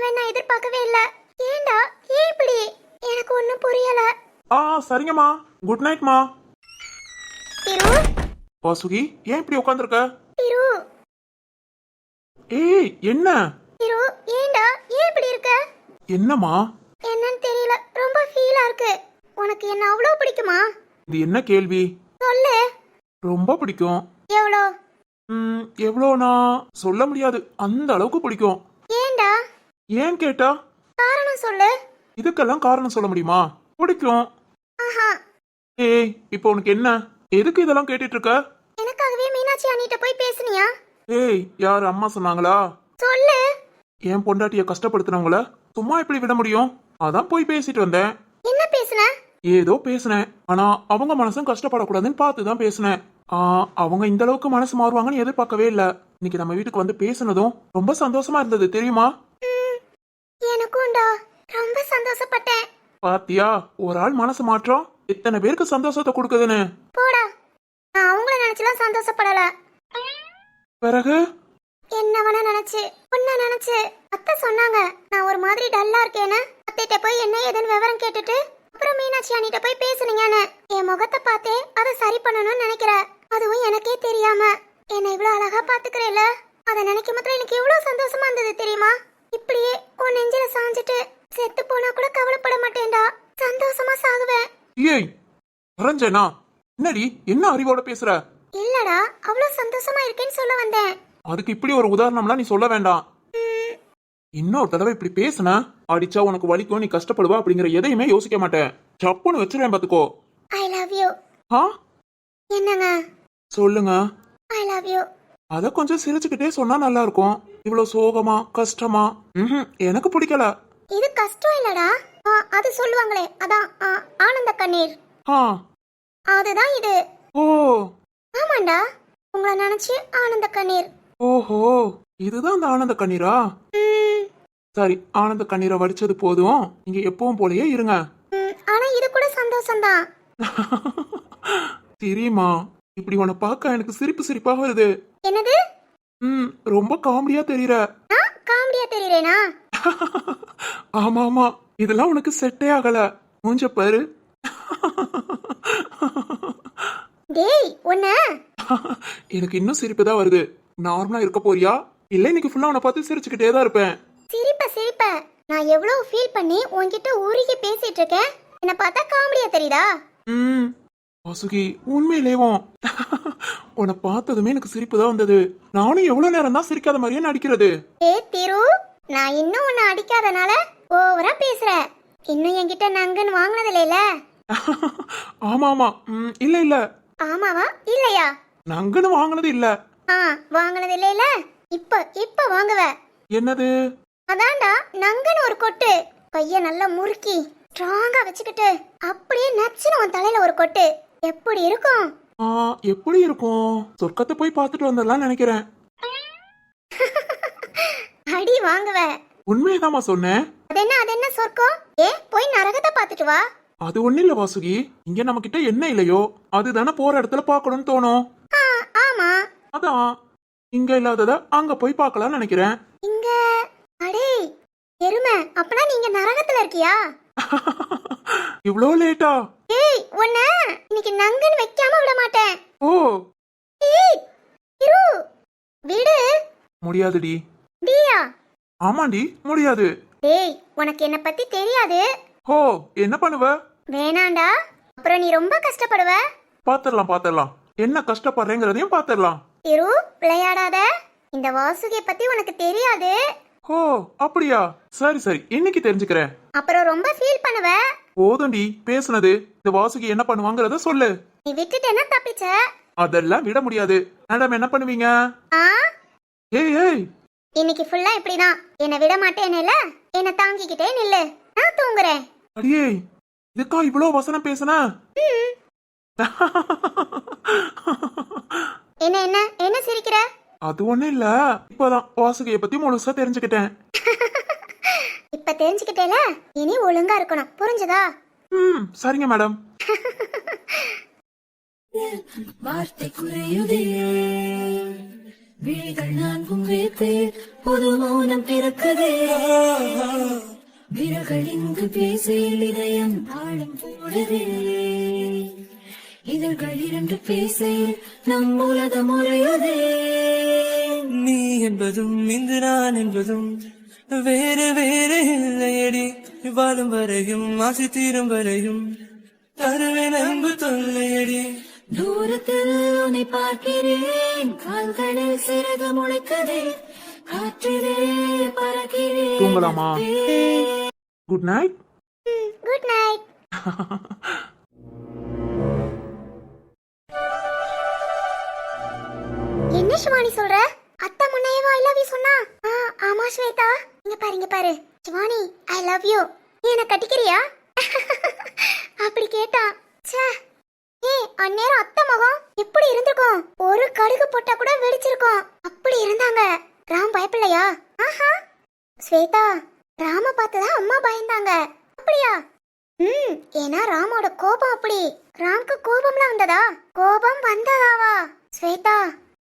பண்ணுவேன் நான் எதிர்பார்க்கவே இல்ல. ஏண்டா ஏன் இப்படி? எனக்கு ஒண்ணும் புரியல. சரிங்கம்மா. குட் நைட்மா. திரு வாசுகி, ஏன் இப்படி உட்காந்துருக்க? திரு ஏய், என்ன? திரு ஏண்டா ஏன் இப்படி இருக்க? என்னம்மா? என்னன்னு தெரியல, ரொம்ப ஃபீலா இருக்கு. உனக்கு என்ன அவ்வளோ பிடிக்குமா? இது என்ன கேள்வி? சொல்லு. ரொம்ப பிடிக்கும். எவ்வளோ? எவ்வளோனா சொல்ல முடியாது, அந்த அளவுக்கு பிடிக்கும். ஏண்டா? ஏன் கேட்டா? காரணம் சொல்லு. இதுக்கெல்லாம் காரணம் சொல்ல முடியுமா? பிடிக்கும். ஆஹா. ஏய், இப்போ உனக்கு என்ன? எதுக்கு இதெல்லாம் கேட்டுட்டு இருக்க? எனக்காகவே மீனாட்சி அண்ணிட்ட போய் பேசுனியா? ஏய், யார் அம்மா சொன்னாங்களா? சொல்லு. என் பொண்டாட்டிய கஷ்டப்படுத்துனவங்கள சும்மா எப்படி விட முடியும்? அதான் போய் பேசிட்டு வந்தேன். என்ன பேசுன? ஏதோ பேசினேன். ஆனா அவங்க மனசும் கஷ்டப்படக்கூடாதுன்னு பார்த்துதான் பேசினேன். அவங்க இந்த அளவுக்கு மனசு மாறுவாங்கன்னு எதிர்பார்க்கவே இல்ல. இன்னைக்கு நம்ம வீட்டுக்கு வந்து பேசினதும் ரொம்ப சந்தோஷமா இருந்தது தெரியுமா? எனக்கும்டா, ரொம்ப சந்தோஷப்பட்டேன். பாத்தியா, ஒரு ஆள் மனசு மாற்றம் எத்தனை பேருக்கு சந்தோஷத்தை கொடுக்குதுன்னு. போடா, நான் அவங்கள நினைச்சுலாம் சந்தோஷப்படல. பிறகு என்னவன நினைச்சு, உன்ன நினைச்சு. அத்தை சொன்னாங்க நான் ஒரு மாதிரி டல்லா இருக்கேன்னு. அத்தைட்ட போய் என்ன ஏதுன்னு விவரம் கேட்டுட்டு அப்புறம் மீனாட்சி அண்ணிட்ட போய் பேசுனீங்கன்னு. என் முகத்தை பார்த்தே அதை சரி பண்ணணும்னு நினைக்கிற. அதுவும் எனக்கே தெரியாம என்ன இவ்வளவு அழகா பாத்துக்கிறேல. அதை நினைக்கும் போது எனக்கு எவ்வளவு சந்தோஷமா இருந்தது தெரியுமா? இப்படியே உன் நெஞ்சில சாஞ்சிட்டு செத்து போனா கூட கவலைப்பட மாட்டேன்டா, சந்தோஷமா சாகுவேன். ஏய் ரஞ்சனா, என்னடி என்ன அறிவோட பேசுற? இல்லடா, அவ்வளவு சந்தோஷமா இருக்கேன்னு சொல்ல வந்தேன். அதுக்கு இப்படி ஒரு உதாரணம்லாம் நீ சொல்ல வேண்டாம். இன்னொரு தடவை இப்படி பேசுன அடிச்சா உனக்கு வலிக்கும், நீ கஷ்டப்படுவா அப்படிங்கிற எதையுமே யோசிக்க மாட்டேன். சப்புன்னு வச்சிருவேன் பாத்துக்கோ. I love you. என்னங்க? சொல்லுங்க. I love you. அத கொஞ்சம் சிரிச்சுக்கிட்டே சொன்னா நல்லா இருக்கும். இவ்வளவு சோகமா கஷ்டமா எனக்கு பிடிக்கல. இது கஷ்டம் இல்லடா, அது சொல்லுவாங்களே அதான் ஆனந்த கண்ணீர். அதுதான் இது. ஓ ஆமாண்டா, உங்களை நினைச்சு ஆனந்த கண்ணீர். ஓஹோ, இதுதான் அந்த ஆனந்த கண்ணீரா? சரி, ஆனந்த கண்ணீரை வடிச்சது போதும். நீங்க எப்பவும் போலயே இருங்க. ஆனா இது கூட சந்தோஷம்தான். தெரியுமா, இப்படி உன்னை பார்க்க எனக்கு சிரிப்பு சிரிப்பா வருது. என்னது? ரொம்ப காமெடியா தெரியற. காமெடியா தெரியறேனா? ஆமா ஆமா, இதெல்லாம் உனக்கு செட்டே ஆகல. மூஞ்ச பாரு. டேய் உன்ன. எனக்கு இன்னும் சிரிப்பு தான் வருது. நார்மலா இருக்க போறியா இல்ல இன்னைக்கு ஃபுல்லா உன்னை பார்த்து சிரிச்சுக்கிட்டே தான் இருப்பேன்? சிரிப்ப நான் எவ்வளவு ஃபீல் பண்ணி உன்கிட்ட உருகி பேசிட்டு இருக்கேன். என்ன பார்த்தா காமெடியா தெரியுதா? வாசுகி, உண்மையிலேவும் உன்னை பார்த்ததுமே எனக்கு சிரிப்பு தான் வந்தது. நானும் எவ்வளவு நேரம் தான் சிரிக்காத மாதிரியே நடிக்கிறது. திரு, நான் இன்னும் உன்னை அடிக்காதனால ஓவரா பேசுற. இன்னும் என்கிட்ட நங்குன்னு வாங்கினது இல்ல. ஆமா ஆமா. இல்ல இல்ல. ஆமாவா இல்லையா? நங்குன்னு வாங்கினது இல்ல. வாங்கினது இல்ல. இப்ப வாங்குவ. என்னது? அதான்டா நங்குன்னு ஒரு கொட்டு. கைய நல்லா முறுக்கி ஸ்ட்ராங்கா வச்சுக்கிட்டு அப்படியே நச்சுன்னு உன் தலையில ஒரு கொட்டு. எப்படி இருக்கும்? எப்படி இருக்கும்? சொர்க்கத்தை போய் பார்த்துட்டு வந்துடலாம் நினைக்கிறேன். அடி வாங்குவ. உண்மையதாமா சொன்னேன். அது என்ன சொர்க்கம்? போய் நரகத்தை பார்த்துட்டு வா. அது ஒண்ணு இல்ல வாசுகி, இங்க நம்ம கிட்ட என்ன இல்லையோ அதுதானே போற இடத்துல பார்க்கணும்னு தோணும். ஆமா, அதான் இங்க இல்லாதத அங்க போய் பார்க்கலாம் நினைக்கிறேன். இங்க? அடே எருமை, அப்பனா நீங்க நரகத்துல இருக்கியா? இவ்ளோ லேட்டா? ஏய் உன்ன இன்னைக்கு நங்கன்னு வைக்காம விட மாட்டேன். ஓ ஏய் இரு, விடு. முடியாதுடி. டியா? ஆமாண்டி, முடியாது. டேய், உனக்கு என்ன பத்தி தெரியாது. ஓ, என்ன பண்ணுவ? வேணாண்டா, அப்புறம் நீ ரொம்ப கஷ்டப்படுவ. பாத்துடலாம். என்ன கஷ்டப்படுறேங்கிறதையும் பாத்துடலாம். இரு, விளையாடாத. இந்த வாசுகியை பத்தி உனக்கு தெரியாது. ஓ அப்படியா? சரி, இன்னைக்கு தெரிஞ்சுக்கிறேன். அப்புறம் ரொம்ப ஃபீல் பண்ணுவ. போதும்டி பேசுனது. இந்த வாசுகி என்ன பண்ணுவாங்கறத சொல்லு. நீ விட்டுட்டேன்னா தப்பிச்ச. அதெல்லாம் விட முடியாது. மேடம் என்ன பண்ணுவீங்க? ஏய் இன்னைக்கு ஃபுல்லா இப்படிதான். என்ன விட மாட்டேன்ல, என்ன தாங்கிக்கிட்டே நில்லு. நான் தூங்குறேன். அடியே, இதுக்கா இவ்ளோ வசனம் பேசுன? என்ன சிரிக்கிற? அது ஒண்ணு இல்ல, இப்பதான் வாசுகியை பத்தி முழுசா தெரிஞ்சுக்கிட்டேன். இப்ப தெரிஞ்சுக்கிட்டேல, இனி ஒழுங்கா இருக்கணும், புரிஞ்சுதா? சரிங்க மேடம். வார்த்தை குறையுதே விழிகள் நான்கும் வேர்த்தே புது மௌனம் பிறக்குதே விரல்கள் இங்கு பேசையில் இதயம் தாளம் போடுதே இதழ்கள் இரண்டு பேசையில் நம் உலகம் உறையுதே நீ என்பதும் இங்கு நான் என்பதும் வேறு வேறு இல்லையடி வாழும் வரையும் ஆசை தீரும் வரையும் தருவேன் அன்பு தொல்லையடி தூரத்தில் உன்னை பார்க்கிறேன் கால்களில் சிறகு முளைக்குதே காற்றிலே பறக்கிறேன் தூங்கலாமா? Good night. Good night. என்ன சிவானி சொல்ற? அத்தை முன்னையவா ஐ லவ் யூ சொன்னா? ஆமா ஸ்வேதா. இங்க பாரு சிவானி, ஐ லவ் யூ. நீ என்ன கட்டிக்கிறியா? அப்படி கேட்டா ச்சே. ஏய், அந்நேரம் அத்தை முகம் எப்படி இருந்திருக்கும்? ஒரு கடுகு போட்டா கூட வெடிச்சிருக்கும். அப்படி இருந்தாங்க. ராம் பயப்படலையா? ஆஹா. ஸ்வேதா, ராம பார்த்துதான் அம்மா பயந்தாங்க. அப்படியா? ஏன்னா ராமோட கோபம் அப்படி. ராம்க்கு கோபம்லாம் வந்ததா? கோபம் வந்ததாவா? ஸ்வேதா,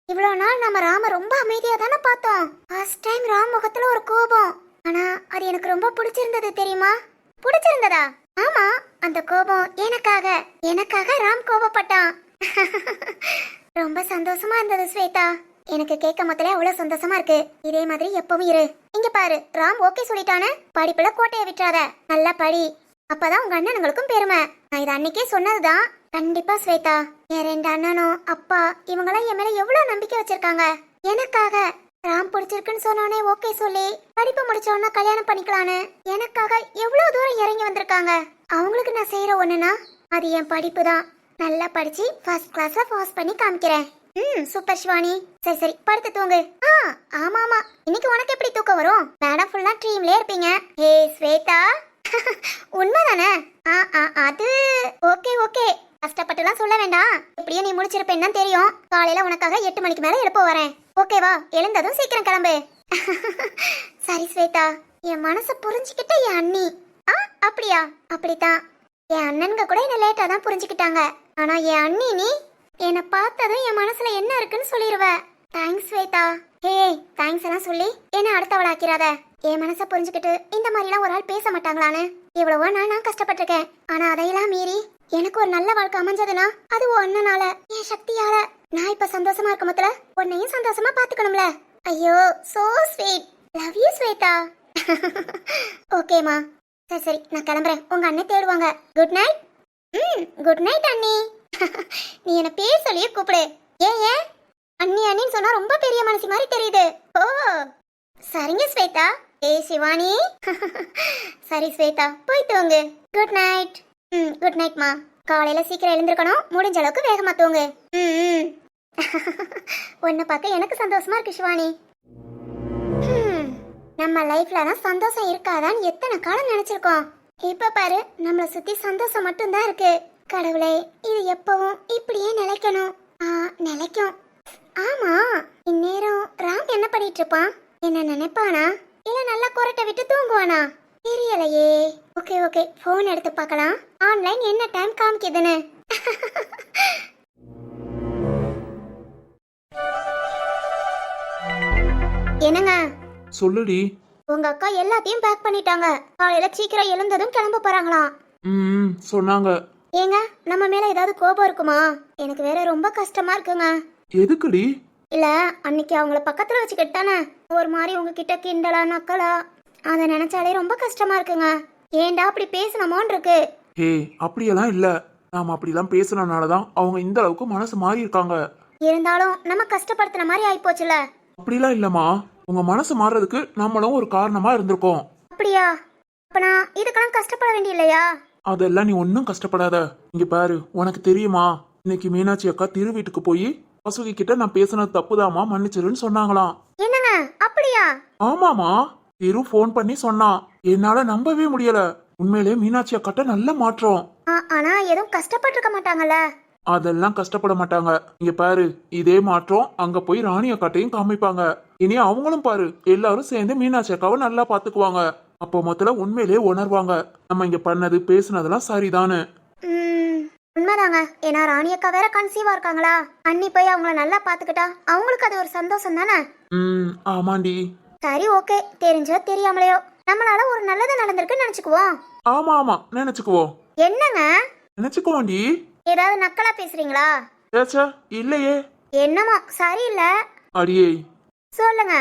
இவ்வளவு நாள் நம்ம ராம ரொம்ப அமைதியா தானே பார்த்தோம். ஃபர்ஸ்ட் டைம் ராம் முகத்துல ஒரு கோபம். ஆனா அது எனக்கு ரொம்ப பிடிச்சிருந்தது தெரியுமா? பிடிச்சிருந்ததா? ஆமா, அந்த கோபம் எனக்காக ராம் கோபப்பட்டான். ரொம்ப சந்தோஷமா இருந்தது ஸ்வேதா. எனக்கு கேட்க முதல்ல அவ்வளவு சந்தோஷமா இருக்கு. இதே மாதிரி எப்பவும் இரு. இங்க பாரு, ராம் ஓகே சொல்லிட்டானே. படிப்புல கோட்டையை விட்டுறாத, நல்லா படி. அப்பதான் உங்க அண்ணனுங்களுக்கும் பெருமை. நான் இது அன்னைக்கே சொன்னதுதான். கண்டிப்பா ஸ்வேதா, என் 2 அண்ணனும் அப்பா இவங்களாம் என் மேல எவ்வளவு நம்பிக்கை வச்சிருக்காங்க. எனக்காக ராம் பிடிச்சிருக்குன்னு சொன்னோனே ஓகே சொல்லி படிப்பு முடிச்சோன்னா கல்யாணம் பண்ணிக்கலான்னு எனக்காக எவ்வளவு தூரம் இறங்கி வந்திருக்காங்க. அவங்களுக்கு நான் செய்யற ஒண்ணுனா அது என் படிப்பு தான். நல்லா படிச்சு ஃபர்ஸ்ட் கிளாஸ்ல பாஸ் பண்ணி காமிக்கிறேன். சூப்பர் சிவானி. சரி படுத்து தூங்கு. ஆமா ஆமா, இன்னைக்கு உனக்கு எப்படி தூக்கம் வரும்? மேடம் ஃபுல்லா ட்ரீம்லயே இருப்பீங்க. ஏய் ஸ்வேதா, உண்மைதானே? அது ஓகே ஓகே, கஷ்டப்பட்டுலாம் சொல்ல வேண்டாம். எப்படியும் நீ முடிச்சிருப்பேன்னு தெரியும். காலையில உனக்காக 8 மணிக்கு மேல எழுப்ப வரேன். ஓகேவா? எழுந்ததும் சீக்கிரம் கிளம்பு. சரி ஸ்வேதா, என் மனசை புரிஞ்சுக்கிட்ட என் அண்ணி. அப்படியா? அப்படித்தான். என் அண்ணனுங்க கூட என்ன லேட்டா தான் புரிஞ்சுக்கிட்டாங்க. ஆனா என் அண்ணி நீ என்னை பார்த்ததும் என் மனசுல என்ன இருக்குன்னு சொல்லிடுவ. தேங்க்ஸ் ஸ்வேதா. ஏய், தேங்க்ஸ் எல்லாம் சொல்லி என்ன அடுத்தவளாக்கிறாத. என் மனசை புரிஞ்சுக்கிட்டு இந்த மாதிரிலாம் ஒரு ஆள் பேச மாட்டாங்களான்னு எவ்வளவோ நான் கஷ்டப்பட்டிருக்கேன். ஆனா அதையெல்லாம் மீறி எனக்கு ஒரு நல்ல வாழ்க்கை அமைஞ்சதுன்னா அது ஒன்னனால, என் சக்தியால. நான் இப்ப சந்தோஷமா இருக்க மொத்தல உன்னையும் சந்தோஷமா பாத்துக்கணும்ல. ஐயோ, so sweet. Love you Shweta. ஓகேமா. சரி நான் கிளம்புறேன். உங்க அண்ணன் தேடுவாங்க. Good night. குட் நைட் அண்ணி. நீ என்ன பேர் சொல்லியே கூப்பிடு. ஏன் அண்ணி அண்ணின்னு சொன்னா ரொம்ப பெரிய மனசு மாதிரி தெரியுது. ஓ சரிங்க ஸ்வேதா. ஏய் சிவானி. சரி ஸ்வேதா, போய் தூங்கு. Good night. குட் நைட்மா. காலையில சீக்கிரம் எழுந்திருக்கணும். முடிஞ்ச அளவுக்கு வேகமா தூங்கு. உன்னை பார்க்க எனக்கு சந்தோஷமா இருக்கு சிவானி. நம்ம லைஃப்ல தான் சந்தோஷம் இருக்காதான்னு எத்தனை காலம் நினைச்சிருக்கோம். இப்ப பாரு, நம்மளை சுத்தி சந்தோஷம் மட்டும்தான் இருக்கு. கடவுளே, இது எப்பவும் இப்படியே நிலைக்கணும். நிலைக்கும். ஆமா, இந்நேரம் ராம் என்ன பண்ணிட்டு இருப்பான்? என்ன நினைப்பானா, இல்ல நல்லா கொரட்டை விட்டு தூங்குவானா? தெரியலையே. ஓகே ஓகே, போன் எடுத்து பார்க்கலாம். ஆன்லைன் என்ன டைம் காமிக்குதுன்னு. என்னங்க? சொல்லுடி. உங்க அக்கா எல்லாத்தையும் பேக் பண்ணிட்டாங்க. காலையில சீக்கிரம் எழுந்ததும் கிளம்ப போறாங்களாம். சொன்னாங்க. ஏங்க, நம்ம மேல ஏதாவது கோபம் இருக்குமா? எனக்கு வேற ரொம்ப கஷ்டமா இருக்குங்க. எதுக்குடி? இல்ல, அன்னைக்கு அவங்கள பக்கத்துல வச்சுக்கிட்டானே ஒரு மாதிரி உங்ககிட்ட கிண்டலா நக்கலா, அதை நினைச்சாலே ரொம்ப கஷ்டமா இருக்குங்க. ஏன்டா அப்படி பேசணுமோன்னு இருக்கு. ஏய், அப்படியெல்லாம் இல்ல. நாம அப்படிலாம் பேசுனனாலதான் அவங்க இந்த அளவுக்கு மனசு மாறி இருக்காங்க. இருந்தாலும் நம்ம கஷ்டப்படுத்தின மாதிரி ஆயிப்போச்சுல. அப்படிலாம் இல்லம்மா, உங்க மனசு மாறுறதுக்கு நம்மளும் ஒரு காரணமா இருந்திருக்கோம். அப்படியா? அப்ப நான் இதுக்கெல்லாம் கஷ்டப்பட வேண்டியலையா? அதெல்லாம் நீ ஒன்னும் கஷ்டப்படாத. இங்க பாரு, உனக்கு தெரியுமா, இன்னைக்கு மீனாட்சி அக்கா திரு வீட்டுக்கு போய் வாசுகி கிட்ட நான் பேசினது தப்புதாமா, மன்னிச்சிருன்னு சொன்னாங்களாம். என்னங்க? அப்படியா? ஆமாமா, திரு போன் பண்ணி சொன்னான். என்னால நம்பவே முடியல. உண்மையிலே மீனாட்சி அக்காட்ட நல்ல மாற்றம். ஆனா எதுவும் கஷ்டப்பட்டிருக்க மாட்டாங்கல்ல? அதெல்லாம் கஷ்டப்பட மாட்டாங்க. இங்க பாரு, இதே மாற்றம் அங்க போய் ராணி அக்காட்டையும் காமிப்பாங்க. இனி அவங்களும் பாரு, எல்லாரும் சேர்ந்து மீனாட்சி அக்காவை நல்லா பாத்துக்குவாங்க. அப்போ மொத்தல உண்மையிலே உணர்வாங்க நம்ம இங்க பண்ணது பேசுனதெல்லாம் சரிதானு. உண்மை உண்மைதாங்க. ஏன்னா ராணி அக்கா வேற கன்சீவா இருக்காங்களா, அண்ணி போய் அவங்கள நல்லா பாத்துக்கிட்டா அவங்களுக்கு அது ஒரு சந்தோஷம் தானே. ஆமாண்டி. சரி ஓகே, தெரிஞ்சோ தெரியாமலையோ நம்மளால ஒரு நல்லது நடந்திருக்குன்னு நினைச்சுக்குவோம். ஆமா ஆமா நினைச்சுக்குவோம். என்னங்க நினைச்சுக்குவோண்டி. ஏதாவது நக்கலா பேசுறீங்களா? ஏச்சா இல்லையே. என்னமோ சரியில்லை. அடியே, சொல்லுங்க.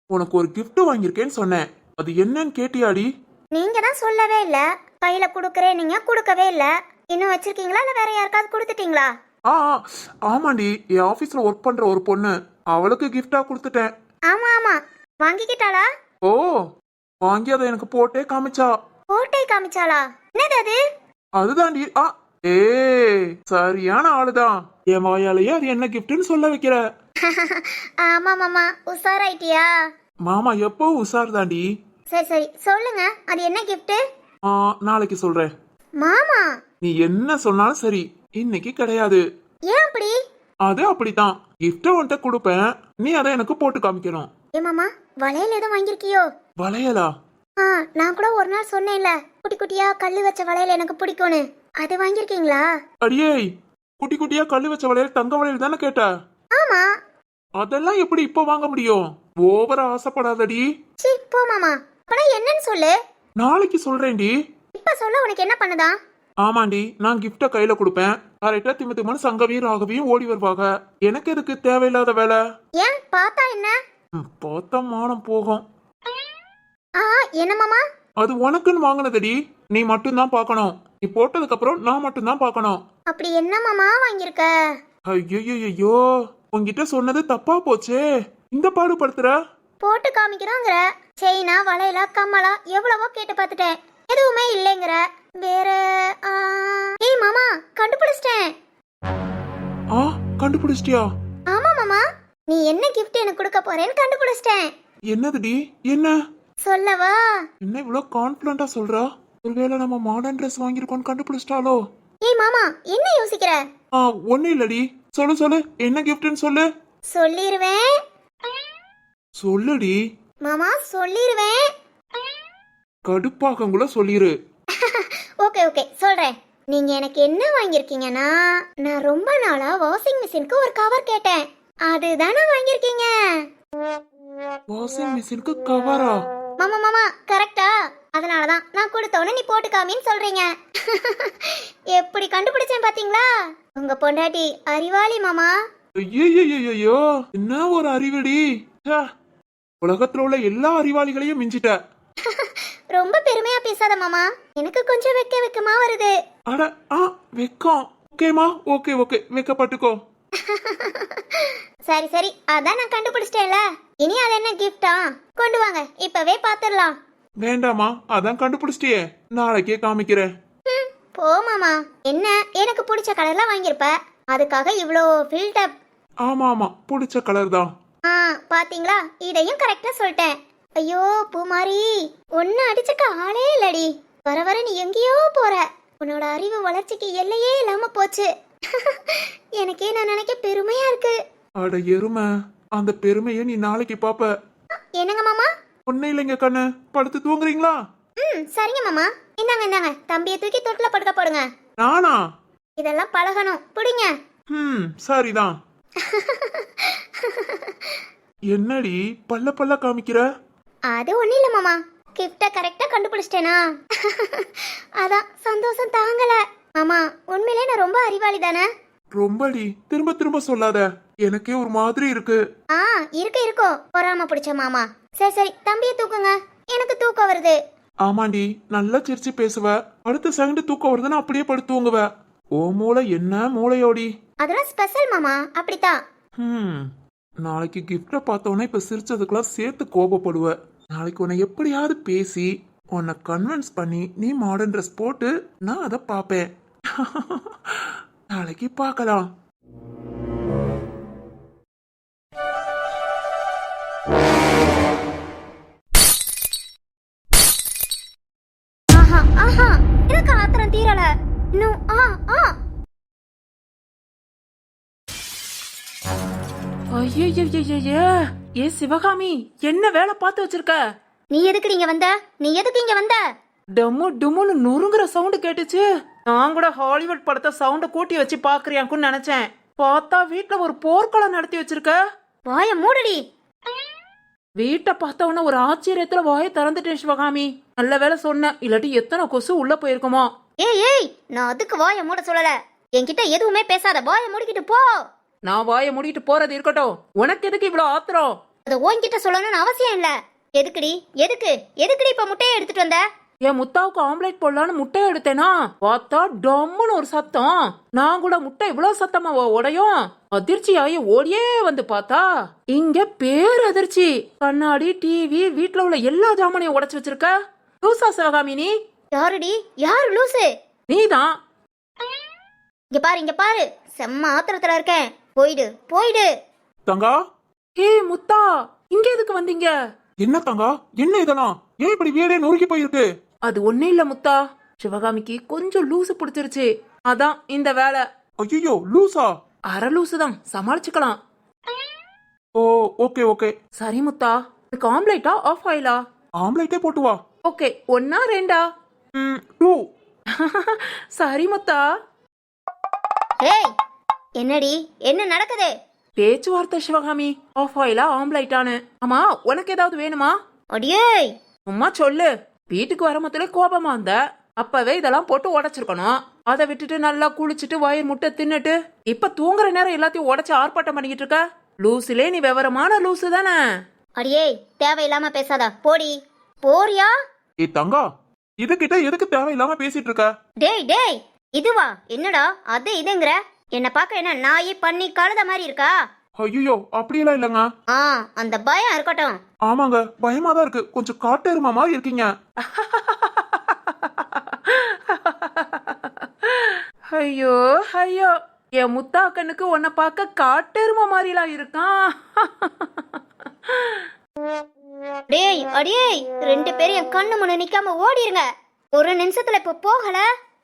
உனக்கு ஒரு gift வாங்கியிருக்கேன்னு சொன்னேன், அது என்னன்னு கேட்டியாடி? நீங்க தான் சொல்லவே இல்ல. கையில குடுக்கறேன், நீங்க குடுக்கவே இல்ல. இன்னும் வச்சிருக்கீங்களா இல்ல வேற யாருக்காவது கொடுத்துட்டீங்களா? ஆ ஆமாண்டி, என் ஆபீஸ்ல ஒர்க் பண்ற ஒரு பொண்ணு, அவளுக்கு gift-ஆ கொடுத்துட்டேன். ஆமா ஆமா, வாங்கிக்கிட்டாளா? ஓ, வாங்கி அதை எனக்கு போட்டே காமிச்சா. போட்டை காமிச்சாளா? என்னது அது? அதுதாண்டி. ஏ சரியான ஆளுதான். என் வாயாலேயே அது என்ன கிஃப்ட்னு சொல்ல வைக்கிற. ஆமா மாமா, உஷாராயிட்டியா? மாமா எப்போ உஷார் தாண்டி. சரி சரி சொல்லுங்க, அது என்ன gift? நாளைக்கு சொல்றேன். மாமா நீ என்ன சொன்னாலும் சரி, இன்னைக்கு கிடையாது. ஏன் அப்படி? அது அப்படித்தான். கிஃப்ட உன்கிட்ட கொடுப்பேன், நீ அதை எனக்கு போட்டு காமிக்கணும். ஏ மாமா, வளையல் எதுவும் வாங்கிருக்கியோ? வளையலா? நான் கூட ஒரு நாள் சொன்னேன்ல, குட்டி குட்டியா கல்லு வச்ச வளையல் எனக்கு பிடிக்கும்னு. அது வாங்கிருக்கீங்களா? அடியே, குட்டி குட்டியா கல்லு வச்ச வளையல் தங்க வளையல் தானே கேட்ட? ஆமா. அதெல்லாம் எப்படி இப்ப வாங்க முடியும்? ஓவரா ஆசைப்படாதடி. சீ போ மாமா. அப்பனா என்னன்னு சொல்லு. நாளைக்கு சொல்றேன்டி. இப்ப சொல்ல உனக்கு என்ன பண்ணுதா? ஆமாண்டி, நான் கிஃப்ட கையில கொடுப்பேன். கரெக்டா திமுத்திமனு சங்கவியும் ராகவியும் ஓடி வருவாங்க. எனக்கு எதுக்கு தேவையில்லாத வேலை? ஏன் பார்த்தா என்ன? பார்த்தா மானம் போகும். என்ன மாமா? அது உனக்குன்னு வாங்கினதடி, நீ மட்டும்தான் பார்க்கணும். நீ போட்டதுக்கு அப்புறம் நான் மட்டும்தான் பார்க்கணும். அப்படி என்ன மாமா வாங்கியிருக்க? ஐயோ, உன்கிட்ட சொன்னது தப்பா போச்சே. இந்த பாடுபடுத்துற. போட்டு காமிக்கிறோங்கிற. செயினா வளையலா கம்மலா எவ்வளவோ கேட்டு பார்த்துட்டேன், எதுவுமே இல்லைங்கிற. வேற ஏய் மாமா, கண்டுபிடிச்சிட்டேன். கண்டுபிடிச்சிட்டியா? ஆமா மாமா, நீ என்ன gift எனக்கு கொடுக்க போறேன்னு கண்டுபிடிச்சிட்டேன். என்னதுடி? என்ன சொல்லவா? என்ன இவ்வளவு கான்பிடண்டா சொல்றா? ஒருவேளை நம்ம மாடர்ன் ட்ரெஸ் வாங்கிருக்கோம்னு கண்டுபிடிச்சிட்டாலோ? ஏய் மாமா, என்ன யோசிக்கிற? ஒண்ணு இல்லடி. சொல்லு, என்ன கிஃப்ட்னு சொல்லு. சொல்லிருவேன். சொல்லுடி. மாமா சொல்லிருவேன். கடுப்பாகங்குள்ள சொல்லிரு. ஓகே ஓகே சொல்றேன். நீங்க எனக்கு என்ன வாங்கிருக்கீங்கன்னா, நான் ரொம்ப நாளா வாஷிங் மிஷினுக்கு ஒரு கவர் கேட்டேன், அதுதானே வாங்கிருக்கீங்க. வாஷிங் மிஷினுக்கு கவரா? மாமா மாமா கரெக்டா? அதனாலதான் நான் கொடுத்தவன நீ போட்டு காமின்னு சொல்றீங்க. எப்படி கண்டுபிடிச்சேன் பாத்தீங்களா? உங்க பொண்டாட்டி அறிவாளி மாமா. ஐயோ, என்ன ஒரு அறிவடி. உலகத்துல உள்ள எல்லா அறிவாளிகளையும் மிஞ்சிட்ட. ரொம்ப பெருமையா பேசாத மாமா, எனக்கு கொஞ்சம் வெக்கமா வருது. அட வெக்கம். ஓகேமா, ஓகே வெக்கப்பட்டுக்கோ. சரி சரி, அதான் நான் கண்டுபிடிச்சிட்டேன்ல, இனி அது என்ன கிஃப்டா? கொண்டு வாங்க, இப்பவே பாத்துடலாம். வேண்டாமா, அதான் கண்டுபிடிச்சிட்டியே, நாளைக்கே காமிக்கிறேன். போ மாமா. என்ன, எனக்கு பிடிச்ச கலர்லாம் வாங்கியிருப்ப, அதுக்காக இவ்வளோ ஃபில்டப். ஆமா பிடிச்ச கலர் தான். பாத்தீங்களா, இதையும் கரெக்டா சொல்லிட்டேன். ஐயோ பூமாரி, ஒன்னு அடிச்சுக்க ஆளே இல்லடி. வர வர நீ எங்கேயோ போற. உன்னோட அறிவு வளர்ச்சிக்கு எல்லையே இல்லாம போச்சு. எனக்கே நான் நினைக்க பெருமையா இருக்கு. அட எருமை, அந்த பெருமையை நீ நாளைக்கு பாப்ப. என்னங்க மாமா? ஒன்னும் இல்லைங்க கண்ணு, படுத்து தூங்குறீங்களா? சரிங்க மாமா. இந்தாங்க தம்பியை தூக்கி தொட்டில படுக்க போடுங்க. நானா? இதெல்லாம் பழகணும், பிடிங்க. சரிதான். என்னடி பல்ல காமிக்கிற? அது ஒண்ணு இல்ல மாமா, கிஃப்ட கரெக்டா கண்டுபிடிச்சிட்டேனா, அதான் சந்தோஷம் தாங்கல. மாமா உண்மையிலே நான் ரொம்ப அறிவாளி தானே? ரொம்படி. திரும்ப சொல்லாத, எனக்கே ஒரு மாதிரி இருக்கு. இருக்கும் பொறாம பிடிச்ச மாமா. சரி தம்பியை தூக்குங்க, எனக்கு தூக்கம் வருது. ஆமாண்டி, நல்லா சிரிச்சு பேசுவ. அடுத்த செகண்ட் தூக்கம் வருதுன்னு அப்படியே படுத்து தூங்குவ. ஓ மூளை என்ன மூளையோடி. அதெல்லாம் ஸ்பெஷல் மாமா, அப்படித்தான். நாளைக்கு கிஃப்ட பார்த்தோன்னே இப்ப சிரிச்சதுக்கெல்லாம் சேர்த்து கோபப்படுவ. நாளைக்கு உன்னை எப்படியாவது பேசி உன்னை கன்வின்ஸ் பண்ணி நீ மாடர்ன் ட்ரெஸ் போட்டு நான் அதை பாப்பேன். நாளைக்கு பார்க்கலாம். ஆஹா எனக்கு ஆத்திரம் தீரல இன்னும். ஐயய்யய்யய்ய, ஏ சிவகாமி, என்ன வேலை பார்த்து வச்சிருக்க? நீ எதுக்கு இங்க வந்த? டம்மு டும்முன்னு நொறுங்குற சவுண்ட் கேட்டுச்சு. நான் கூட ஹாலிவுட் படத்தை சவுண்ட கூட்டி வச்சு பாக்குறியாக்குன்னு நினைச்சேன். பார்த்தா வீட்ல ஒரு போர்க்களம் நடத்தி வச்சிருக்க. வாய மூடுடி. வீட்டை பார்த்தவன ஒரு ஆச்சரியத்துல வாயை திறந்துட்டேன் சிவகாமி. நல்ல வேலை சொன்னேன், இல்லாட்டி எத்தனை கொசு உள்ள போயிருக்குமோ. ஏய் நான் அதுக்கு வாய மூட சொல்லல. என்கிட்ட எதுவுமே பேசாத, வாய மூடிக்கிட்டு போ. நான் வாயை மூடிட்டு போறது இருக்கட்டும், உனக்கு எதுக்கு இவ்வளவு ஆத்திரம்? அத உன்கிட்ட சொல்லணும்னு அவசியம் இல்ல. எதுக்குடி எதுக்குடி இப்ப முட்டையை எடுத்துட்டு வந்த? என் முத்தாவுக்கு ஆம்லேட் போடலான்னு முட்டையை எடுத்தேனா, பார்த்தா டம்முன்னு ஒரு சத்தம். நான் கூட முட்டை இவ்வளவு சத்தமா உடையும் அதிர்ச்சி ஆகி ஓடியே வந்து பார்த்தா இங்க பேரதிர்ச்சி. கண்ணாடி, டிவி, வீட்டுல உள்ள எல்லா ஜாமானையும் உடைச்சு வச்சிருக்க. லூசா சிவகாமி நீ? யாருடி? யாரு லூசு? நீதான். இங்க பாரு, செம்ம ஆத்திரத்துல இருக்கேன். போயிடு. தங்கா, ஏய் முத்தா, இங்க எதுக்கு வந்தீங்க? என்ன தங்கா, என்ன இதெல்லாம்? ஏன் இப்படி வீடே நொறுக்கி போயிருக்கு? அது ஒண்ணு இல்ல முத்தா, சிவகாமிக்கு கொஞ்சம் லூசு பிடிச்சிருச்சு, அதான் இந்த வேலை. ஐயோ, லூசா? அரை லூசு தான், சமாளிச்சுக்கலாம். ஓ, ஓகே. சரி முத்தா, இதுக்கு ஆம்லேட்டா ஆஃப் ஆயிலா? ஆம்லேட்டே போட்டு வா. ஓகே, 1 2? 2. சரி முத்தா. ஏய் என்னடி, என்ன நடக்குது? பேச்சுவார்த்தை சிவகாமி, ஆஃப் ஆயிலா ஆம்லேட்டானு. ஆமா, உனக்கு ஏதாவது வேணுமா? அடியே சும்மா சொல்லு. வீட்டுக்கு வர மொத்தல கோபமா இருந்த, அப்பவே இதெல்லாம் போட்டு உடைச்சிருக்கணும். அதை விட்டுட்டு நல்லா குளிச்சுட்டு வயிறு முட்டை தின்னுட்டு இப்ப தூங்குற நேரம் எல்லாத்தையும் உடைச்சு ஆர்ப்பாட்டம் பண்ணிக்கிட்டு இருக்க. லூசுலே நீ விவரமான லூசு தானே. அடியே தேவையில்லாம பேசாத, போறியா? ஏய் தங்கா, இதுகிட்ட எதுக்கு தேவையில்லாம பேசிட்டு இருக்க? டேய் இதுவா? என்னடா அது இதுங்கிற? என்ன பார்க்க என்ன நாயி பண்ணி கழுத மாதிரி இருக்கா? ஐயோ, அப்படியெல்லாம் இல்லங்க. அந்த பயம் இருக்கட்டும். ஆமாங்க, பயமா தான் இருக்கு. கொஞ்சம் காட்டெருமா மாதிரி இருக்கீங்க. ஐயோ, என் முத்தா கண்ணுக்கு உன்னை பார்க்க காட்டெருமை மாதிரிலாம் இருக்கான். அடியே 2 பேரும் என் கண்ணு முன்ன நிக்காம ஓடிருங்க. ஒரு நிமிஷத்துல இப்ப போகல,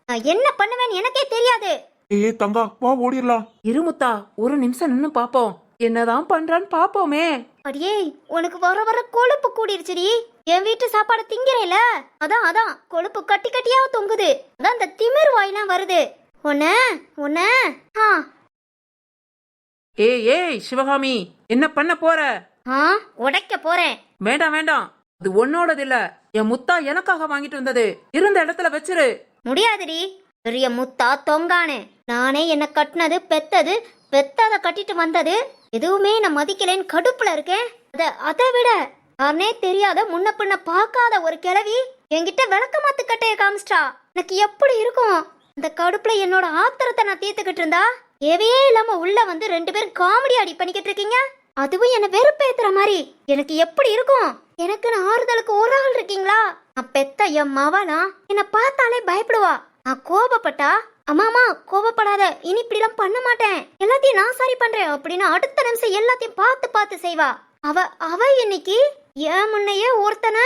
நான் என்ன பண்ணுவேன்னு எனக்கே தெரியாது. ஏய் தங்கா, வா ஓடிடலாம். இரு முத்தா, ஒரு நிமிஷம் நின்னு பாப்போம், என்னதான் பண்றான்னு பாப்போமே. அடியே உனக்கு வர கொழுப்பு கூடிருச்சுடி. என் வீட்டு சாப்பாடு திங்கிறேல, அதான் கொழுப்பு கட்டியா தொங்குது. அதான் இந்த திமிர் வாயெல்லாம் வருது. உன்ன ஏய் சிவகாமி, என்ன பண்ண போற? உடைக்க போறேன். வேண்டாம், அது உன்னோடது இல்ல, என் முத்தா எனக்காக வாங்கிட்டு வந்தது. இருந்த இடத்துல வச்சிரு. முடியாதுடி, பெரிய முத்தா தொங்கானே. நானே என்ன கட்டினது, பெத்தத கட்டிட்டு வந்தது எதுவுமே நான் மதிக்கலேன்னு கடுப்புல இருக்கேன். அதை விட யாருனே தெரியாத முன்ன பின்ன பார்க்காத ஒரு கிழவி என்கிட்ட விளக்கமாத்து கட்டைய காமிச்சிட்டா. எனக்கு எப்படி இருக்கும்? இந்த கடுப்புல என்னோட ஆத்திரத்தை நான் தீர்த்துக்கிட்டு இருந்தா, தேவையே இல்லாம உள்ள வந்து 2 பேரும் காமெடி ஆடி பண்ணிக்கிட்டு இருக்கீங்க. அதுவும் என்ன வெறுப்பேத்துற மாதிரி எனக்கு எப்படி இருக்கும்? எனக்கு ஆறுதலுக்கு ஒரு ஆள் இருக்கீங்களா? நான் பெத்த என் மவனா என்ன பார்த்தாலே பயப்படுவா. நான் கோபப்பட்டா, அம்மாமா கோபப்படாத, இனி இப்படிலாம் பண்ண மாட்டேன், எல்லாத்தையும் நான் சரி பண்றேன் அப்படின்னு அடுத்த நிமிஷம் எல்லாத்தையும் பார்த்து செய்வா. அவ இன்னைக்கு ஏன் முன்னையே ஒருத்தனை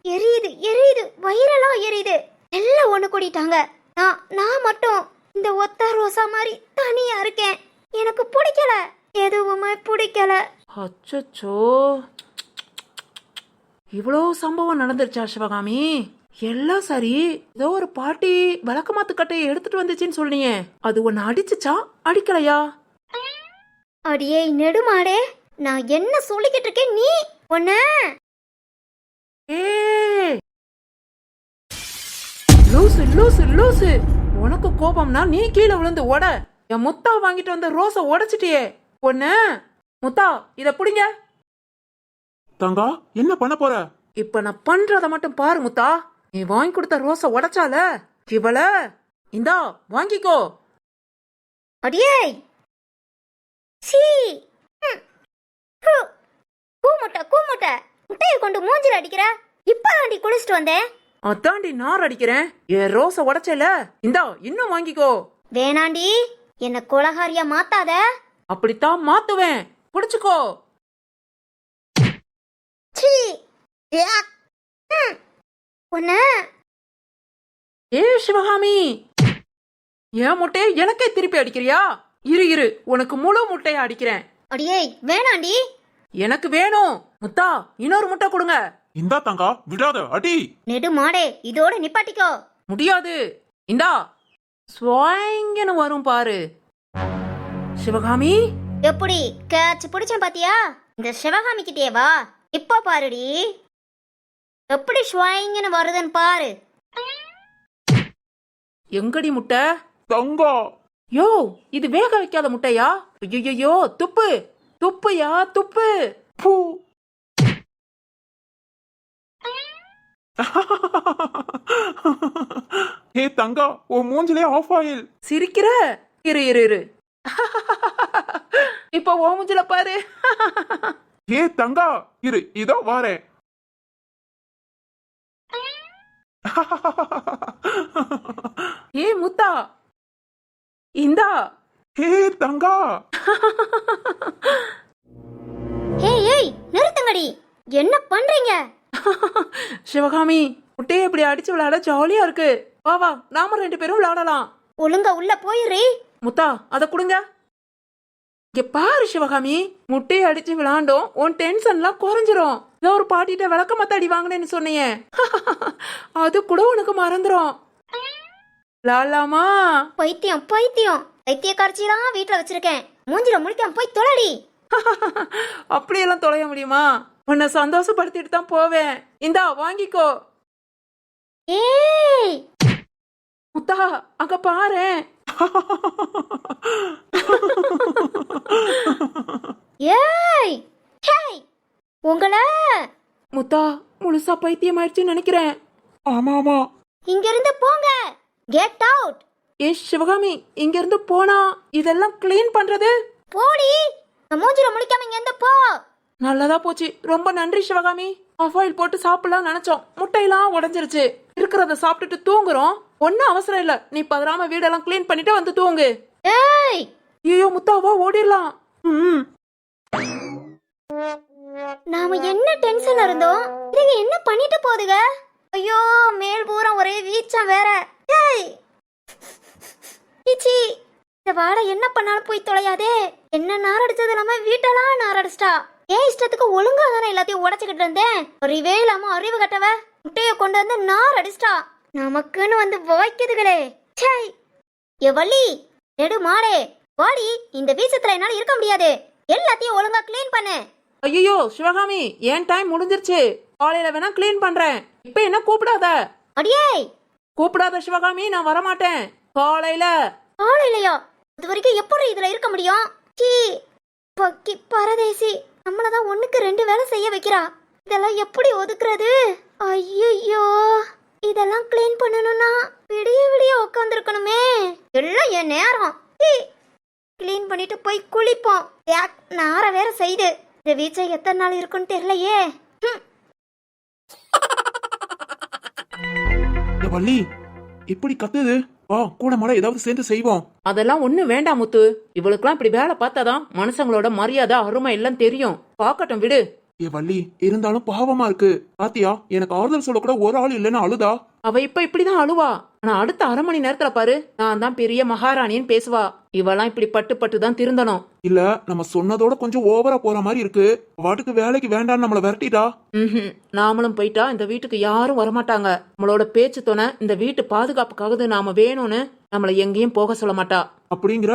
எரியுது, வயிறெல்லாம் எரியுது. எல்லாம் ஒண்ணு கூடிட்டாங்க. நான் மட்டும் இந்த ஒத்த ரோசா மாதிரி தனியா இருக்கேன். எனக்கு பிடிக்கல, எதுவுமே பிடிக்கல. அச்சச்சோ, இவ்வளோ சம்பவம் நடந்துருச்சா சிவகாமி? எல்லாம் சரி, ஏதோ ஒரு பாட்டி விளக்கமாத்து கட்டையை எடுத்துட்டு வந்துச்சுன்னு சொன்னீங்க, அது உன்னை அடிச்சுச்சா அடிக்கலையா? அடியே நெடுமாடே, நான் என்ன சொல்லிக்கிட்டு இருக்கேன், நீ ஒன்ன லூசு, உனக்கு கோபம்னா நீ கீழே விழுந்து ஓட. என் முத்தா வாங்கிட்டு வந்த ரோஸை உடைச்சிட்டியே ஒண்ணு. முத்தா, இத புடிங்க. தங்கா, என்ன பண்ண போற? இப்ப நான் பண்றத மட்டும் பாரு முத்தா. நீ வாங்கி கொடுத்த ரோஸை உடைச்சால இவள, இந்தா வாங்கிக்கோ. அடியே கூமுட்ட முட்டையை கொண்டு மூஞ்சில அடிக்கிற. இப்ப ஆண்டி குளிச்சுட்டு வந்தேன். அதாண்டி நார் அடிக்கிறேன். என் ரோஸை உடைச்சல, இந்தா இன்னும் வாங்கிக்கோ. வேணாண்டி, என்ன கொலகாரியா மாத்தாத. அப்படித்தான் மாத்துவேன், புடிச்சுக்கோ. ஏ சிவகாமி, என் முட்டையை எனக்கே திருப்பி அடிக்கிறியா? இரு, உனக்கு முழு முட்டையை அடிக்கிறேன். அடியே வேணாண்டி. எனக்கு வேணும். முத்தா, இன்னொரு முட்டை கொடுங்க. இந்தா தங்கா, விடாத, அடி. நெடு மாடே, இதோட நிப்பாட்டிக்கோ. முடியாது, இந்தா ஸ்வாங்கன்னு வரும் பாரு. சிவகாமி, எப்படி கேட்ச் பிடிச்சேன் பாத்தியா? இந்த சிவகாமி கிட்டே வா. இப்ப பாருடி எப்படி ஷ்வாயிங்கன்னு வருதுன்னு பாரு. எங்கடி முட்டை? தங்கம். யோ, இது வேக வைக்காத முட்டையா? ஐயோ, துப்பு துப்புயா துப்பு. பூ. ஏ தங்கா, உன் மூஞ்சிலே ஆஃப் ஆயில். சிரிக்கிற? இரு இரு இரு. இப்ப ஓமுஞ்சில பாரு. ஏ தங்கா, இரு இதோ வாரேன். ஏ முத்தா, இந்தா. ஏ தங்கா. ஏய் நிறுத்துங்கடி, என்ன பண்றீங்க? சிவகாமி, முட்டையை இப்படி அடிச்சு விளையாட ஜாலியா இருக்கு. வா வா, நாம 2 பேரும் விளையாடலாம். ஒழுங்கா உள்ள போயிரு. முத்தா, அத கொடுங்க. இங்க பாரு சிவகாமி, முட்டையை அடிச்சு விளையாண்டோம், உன் டென்ஷன்லாம் குறைஞ்சிரும். ஏதோ ஒரு பாட்டிட்ட விளக்க மத்த அடி வாங்கினேன்னு சொன்னியே, அது கூட உனக்கு மறந்துரும். லாலாமா. பைத்தியம் பைத்திய காட்சியெல்லாம் வீட்டுல வச்சிருக்கேன். மூஞ்சில முழிக்காம போய் தொலைடி. அப்படியெல்லாம் தொலைய முடியுமா? உன்னை சந்தோஷப்படுத்திட்டு தான் போவேன். இந்தா வாங்கிக்கோ. ஏய் முத்தா, அங்க பாரு. ஏய் ஹேய் உங்கள. முத்தா, முழுசா பைத்தியம் ஆயிடுச்சுன்னு நினைக்கிறேன். ஆமா ஆமா. இங்க இருந்து போங்க. Get out. ஏ சிவகாமி, இங்க இருந்து போனா இதெல்லாம் கிளீன் பண்றது? போடி. மூஞ்சில முழிக்காம இங்க இருந்து போ. நல்லதா போச்சு, ரொம்ப நன்றி சிவகாமி. ஆஃப் ஆயில் போட்டு சாப்பிடலாம் நினைச்சோம், முட்டையெல்லாம் உடைஞ்சிருச்சு. இருக்கிறத சாப்பிட்டுட்டு தூங்குறோம். ஒன்னும் அவசரம் இல்ல, நீ பதறாம வீடெல்லாம் கிளீன் பண்ணிட்டு வந்து தூங்கு. ஏய் ஐயோ முத்தாவா, ஓடிடலாம். நாம என்ன டென்ஷன் இருந்தோம், இதுங்க என்ன பண்ணிட்டு போகுதுங்க? ஐயோ, மேல் பூரம் ஒரே வீச்சம் வேற. ஏய் இச்சி, இந்த வாடை என்ன பண்ணாலும் போய் தொலையாதே. என்ன நாரடிச்சது இல்லாம வீட்டெல்லாம் நாரடிச்சிட்டா. ஏன் இஷ்டத்துக்கு ஒழுங்கா தானே எல்லாத்தையும் உடைச்சுக்கிட்டு இருந்தேன். அறிவே இல்லாம அறிவு கட்டவ முட்டைய கொண்டு வந்து நாரடிச்சிட்டா. நமக்குன்னு வந்து வாய்க்குதுகளே. சை எவள்ளி, நெடு மாடே, வாடி. இந்த வீசத்துல என்னால இருக்க முடியாது. எல்லாத்தையும் ஒழுங்கா கிளீன் பண்ணு. ஐயோ சிவகாமி, என் டைம் முடிஞ்சிருச்சு. காலையில வேணா கிளீன் பண்றேன், இப்ப என்ன கூப்பிடாத. அடியே கூப்பிடாத சிவகாமி, நான் வரமாட்டேன். காலையில. ஆளு இல்லையா? அது வரைக்கும் எப்படி இதுல இருக்க முடியும்? சீ பக்கி பரதேசி, நம்மளதான் 1க்கு 2 வேலை செய்ய வைக்கிறா. இதெல்லாம் எப்படி ஒதுக்குறது? ஐயோ, இதெல்லாம் கிளீன் பண்ணணும்னா விடிய விடிய உட்காந்துருக்கணுமே. எல்லாம் என் நேரம். கிளீன் பண்ணிட்டு போய் குளிப்போம். நார வேற செய்து. இந்த வீச்சை எத்தனை நாள் இருக்குன்னு தெரியலையே. வள்ளி, எப்படி கத்துது? வா, கூட மாட ஏதாவது சேர்ந்து செய்வோம். அதெல்லாம் ஒண்ணு வேண்டாம் முத்து. இவளுக்குலாம் இப்படி வேலை பார்த்தாதான் மனுஷங்களோட மரியாதை அருமை எல்லாம் தெரியும். பாக்கட்டும் விடு. ஏ வள்ளி, இருந்தாலும் பாவமா இருக்கு. பாத்தியா, எனக்கு ஆறுதல் சொல்ல கூட ஒரு ஆள் இல்லைன்னு அழுதா. அவ இப்ப இப்படிதான் அழுவா. ஆனா அடுத்த 1/2 மணி நேரத்துல பாரு, நான் தான் பெரிய மகாராணின்னு பேசுவா. இவெல்லாம் இப்படி பட்டு தான் திருந்தணும். இல்ல, நம்ம சொன்னதோட கொஞ்சம் ஓவரா போற மாதிரி இருக்கு. வாட்டுக்கு வேலைக்கு வேண்டான்னு நம்மள விரட்டிட்டா. நாமளும் போயிட்டா இந்த வீட்டுக்கு யாரும் வரமாட்டாங்க. நம்மளோட பேச்சு துணை இந்த வீட்டு பாதுகாப்புக்காக நாம வேணும்னு நம்மள எங்கேயும் போக சொல்ல மாட்டா. அப்படிங்கிற?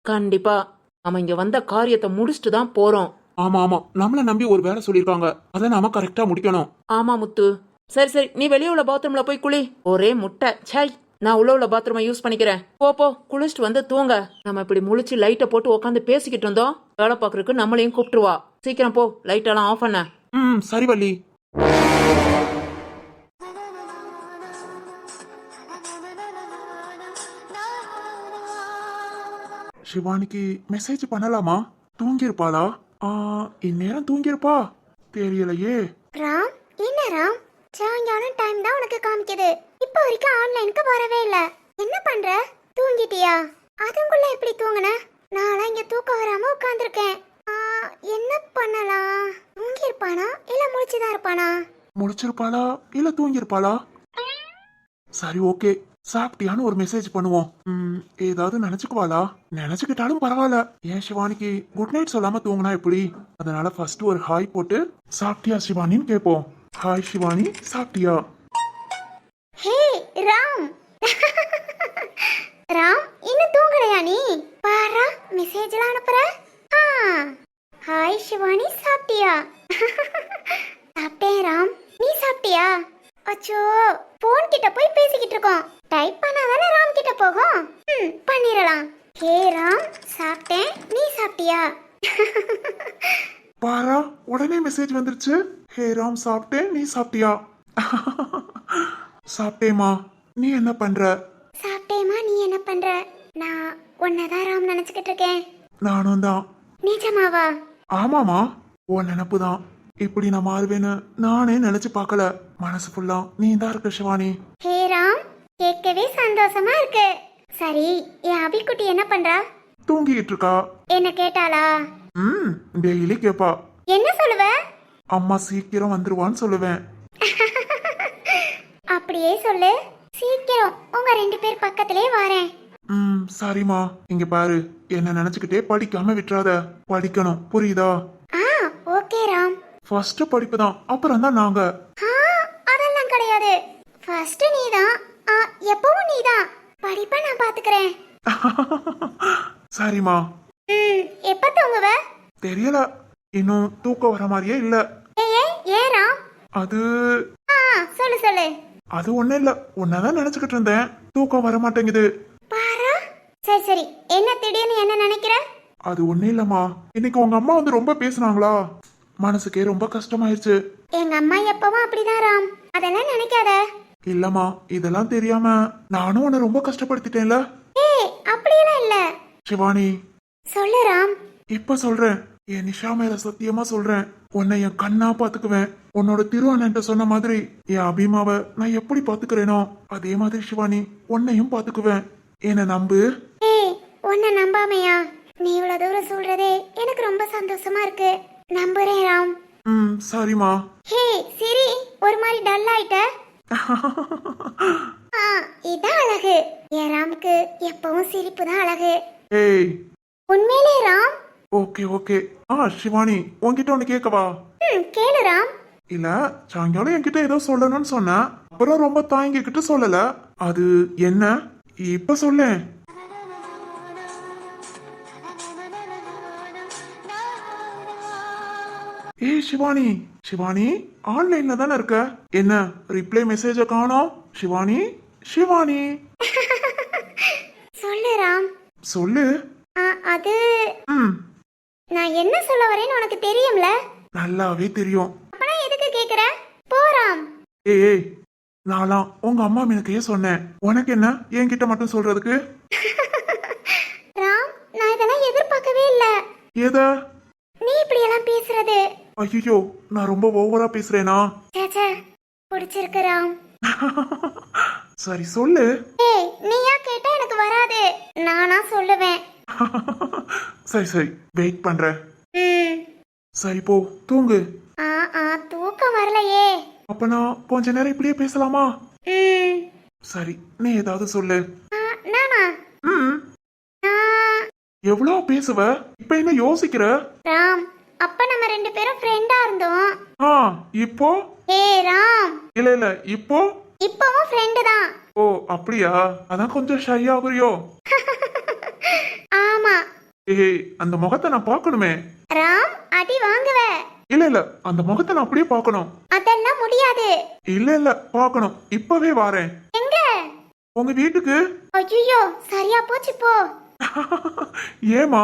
கண்டிப்பா. நம்ம இங்க வந்த காரியத்தை முடிச்சுட்டு தான் போறோம். ஆமா ஆமா, நம்மள நம்பி ஒரு வேலை சொல்லிருக்காங்க, அதை நாம கரெக்டா முடிக்கணும். ஆமா முத்து. சரி, நீ வெளியே உள்ள பாத்ரூம்ல போய் குளி. ஒரே முட்டை. சாய், நான் உள்ள பாத்ரூமை யூஸ் பண்ணிக்கிறேன். போ குளிச்சுட்டு வந்து தூங்க. நம்ம இப்படி முழிச்சு லைட்டை போட்டு உட்காந்து பேசிக்கிட்டு இருந்தோம். வேலை பாக்குறதுக்கு நம்மளையும் கூப்பிட்டுருவா. சீக்கிரம் போ, லைட் எல்லாம் ஆஃப் பண்ண. சரி வள்ளி. சிவானிக்கு மெசேஜ் பண்ணலாமா? தூங்கிருப்பாளா? இந்நேரம் தூங்கிருப்பா தெரியலையே. ராம், என்ன ராம், சாயங்காலம் டைம் தான் உனக்கு காமிக்குது. இப்ப வரைக்கும் ஆன்லைனுக்கு வரவே இல்ல. என்ன பண்ற? தூங்கிட்டியா? அதுக்குள்ள எப்படி தூங்குன? நான் இங்க தூக்கம் வராம உட்கார்ந்துருக்கேன். என்ன பண்ணலாம்? தூங்கி இருப்பானா இல்ல முழிச்சுதான் இருப்பானா? முழிச்சிருப்பாளா இல்ல தூங்கிருப்பாளா? சரி, ஓகே. சாப்பிட்டியான்னு ஒரு மெசேஜ் பண்ணுவோம். ஏதாவது நினைச்சுக்குவாளா? நினைச்சுக்கிட்டாலும் பரவாயில்ல. ஏன் சிவானிக்கு குட் நைட் சொல்லாம தூங்கினா எப்படி? அதனால ஃபர்ஸ்ட் ஒரு ஹாய் போட்டு சாப்பிட்டியா சிவானின்னு கேட்போம். ஹாய் சிவானி, சாப்பிட்டியா? ஹே ராம். ராம் இன்னும் தூங்கலையா நீ? பாரா மெசேஜ்லாம் அனுப்புற. ஆ ஹாய் சிவானி, சாப்பிட்டியா? சாப்பிட்டேன் ராம், நீ சாப்பிட்டியா? அச்சோ, போன் கிட்ட போய் பேசிக்கிட்டு இருக்கோம். டைப் பண்ணாதானே ராம் கிட்ட போகும். பண்ணிரலாம். ஹே ராம், சாப்பிட்டேன், நீ சாப்பிட்டியா? பாரா, உடனே மெசேஜ் வந்துருச்சு. ஹே ராம், சாப்பிட்டேன், நீ சாப்பிட்டியா? சாப்பிட்டேமா, நீ என்ன பண்ற? சாப்பிட்டேமா, நீ என்ன பண்ற? நான் உன்னதான் ராம் நினைச்சுக்கிட்டு இருக்கேன். நானும் தான். நிஜமாவா? ஆமாமா, உன் நினப்பு தான். இப்படி நான் மாறுவேன்னு நானே நினைச்சு பார்க்கல. மனசு ஃபுல்லா நீ தான் இருக்க சிவானி. ஹே ராம், கேட்கவே சந்தோஷமா இருக்கு. சரி, என் அபிக்குட்டி என்ன பண்றா? தூங்கிட்டு இருக்கா. என்ன கேட்டாளா? டெய்லி கேப்பா. என்ன சொல்லுவ? அம்மா சீக்கிரம் வந்துருவான்னு சொல்லுவேன். அப்படியே சொல்லு. சீக்கிரம் உங்க 2 பேர் பக்கத்திலே வரேன். சரிம்மா. இங்க பாரு, என்ன நினைச்சுக்கிட்டே படிக்காம விட்டுறாத. படிக்கணும், புரியுதா? ஆ ஓகே ராம். ஃபர்ஸ்ட் படிப்பு தான், அப்புறம் தான் நாங்க. அதெல்லாம் கிடையாது. ஃபர்ஸ்ட் நீதான். எப்பவும் நீதான். படிப்பை நான் பாத்துக்கிறேன். சரிம்மா. எப்ப தூங்குவ? தெரியல, இன்னும் தூக்கம் வர மாதிரியே இல்ல. ஏன் ராம்? அது சொல்லு சொல்லு. அது ஒண்ணும் இல்ல, உன்னதான் நினைச்சுக்கிட்டு இருந்தேன். தூக்கம் வர மாட்டேங்குது. பாரா. சரி சரி, என்ன திடீர்னு என்ன நினைக்கிற? அது ஒண்ணும் இல்லம்மா, இன்னைக்கு உங்க அம்மா வந்து ரொம்ப பேசுனாங்களா, மனசுக்கே ரொம்ப கஷ்டமாயிருச்சு. எங்க அம்மா எப்பவும் அப்படிதான் ராம், அதெல்லாம் நினைக்காத. இல்லம்மா, இதெல்லாம் தெரியாம நானும் உன்னை ரொம்ப கஷ்டப்படுத்திட்டேன்ல. அப்படியெல்லாம் இல்ல. சிவானி, சொல்லு ராம். இப்ப சொல்றேன், என் நிஷா மேல சத்தியமா சொல்றேன், உன்னை என் கண்ணா பாத்துக்குவேன். உன்னோட திருவானன்ட்ட சொன்ன மாதிரி என் அபிமாவை நான் எப்படி பாத்துக்கிறேனோ அதே மாதிரி சிவானி உன்னையும் பாத்துக்குவேன். என்ன நம்பு. உன்னை நம்பாமையா? நீ இவ்வளவு தூரம் சொல்றதே எனக்கு ரொம்ப சந்தோஷமா இருக்கு. நம்புறேன் ராம். சரிம்மா. ஹே சரி, ஒரு மாதிரி டல் ஆயிட்ட. இதான் அழகு. என் ராமுக்கு எப்பவும் சிரிப்பு தான் அழகு. ஏய், உண்மையிலே ராம்? Okay okay. சிவானி, உன்கிட்ட ஒண்ணு கேட்கவா? கேளு ராம். இல்ல, சாயங்காலம் என்கிட்ட ஏதோ சொல்லணும்னு சொன்ன, அப்புறம் ரொம்ப தாங்கிக்கிட்டு சொல்லல. அது என்ன? இப்ப சொல்லேன். ஏய் சிவானி, சிவானி ஆன்லைன்ல தானே இருக்க? என்ன ரிப்ளை மெசேஜ காணோம்? சிவானி, சிவானி. சொல்லு ராம். சொல்லு. அது நான் என்ன சொல்ல வரேன்னு உனக்கு தெரியும்ல? நல்லாவே தெரியும். அப்பனா எதுக்கு கேக்குற? போறாம். ஏய், நான்லாம் உங்க அம்மா எனக்கே சொன்னேன், உனக்கு என்ன என்கிட்ட மட்டும் சொல்றதுக்கு? ராம், நான் இதெல்லாம் எதிர்பார்க்கவே இல்ல. ஏத நீ இப்படி எல்லாம் பேசுறது? ஐயோ, நான் ரொம்ப ஓவரா பேசுறேனா? சேச்சே, பிடிச்சிருக்கு ராம். சரி சொல்லு. நீயா கேட்டா எனக்கு வராது, நானா சொல்லுவேன். சரி சரி, வெயிட் பண்றேன். சரி போ, தூங்கு. தூக்கம் வரலையே. அப்ப நான் கொஞ்ச நேரம் இப்படியே பேசலாமா? சரி, நீ ஏதாவது சொல்லு. நானா? எவ்வளவு பேசுவ? இப்ப என்ன யோசிக்கிற? ராம், அப்ப நம்ம 2 பேரும் ஃப்ரெண்டா இருந்தோம். இப்போ? ராம், இல்ல இல்ல, இப்போ இப்பவும் ஃப்ரெண்டு தான். ஓ அப்படியா? அதான் கொஞ்சம் ஷை ஆகுறியோ? ஆமா. ஏய், அந்த முகத்தை நான் பார்க்கணுமே. ராம், அடி வாங்குவ. இல்ல இல்ல, அந்த முகத்தை நான் அப்படியே பார்க்கணும். அதெல்லாம் முடியாது. இல்ல இல்ல, பார்க்கணும். இப்பவே வாரேன். எங்க? உங்க வீட்டுக்கு. ஐயோ, சரியா போச்சு போ. ஏமா?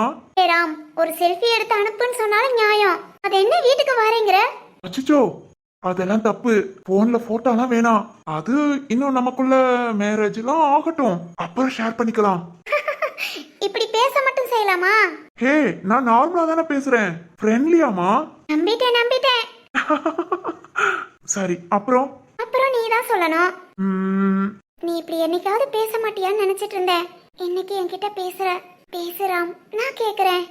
ராம், ஒரு செல்ஃபி எடுத்து அனுப்புன்னு சொன்னாலும் நியாயம். அது என்ன வீட்டுக்கு வரேங்கிற? அச்சோ, அதெல்லாம் தப்பு. போன்ல போட்டோலாம் வேணாம். அது இன்னும் நமக்குள்ள மேரேஜ் எல்லாம் ஆகட்டும், அப்புறம் ஷேர் பண்ணிக்கலாம். இப்படி பேச மட்டும் செய்யலாமா? ஹே, நான் நார்மலா தானே பேசுறேன், ஃப்ரெண்ட்லியாமா. நம்பிட்டேன். சரி, அப்புறம் நீ தான் சொல்லணும். நீ இப்படி என்னைக்காவது பேச மாட்டியான்னு நினைச்சிட்டு இருந்தேன். இன்னைக்கு என்கிட்ட பேசுற. பேசுறாம், நான் கேக்குறேன்.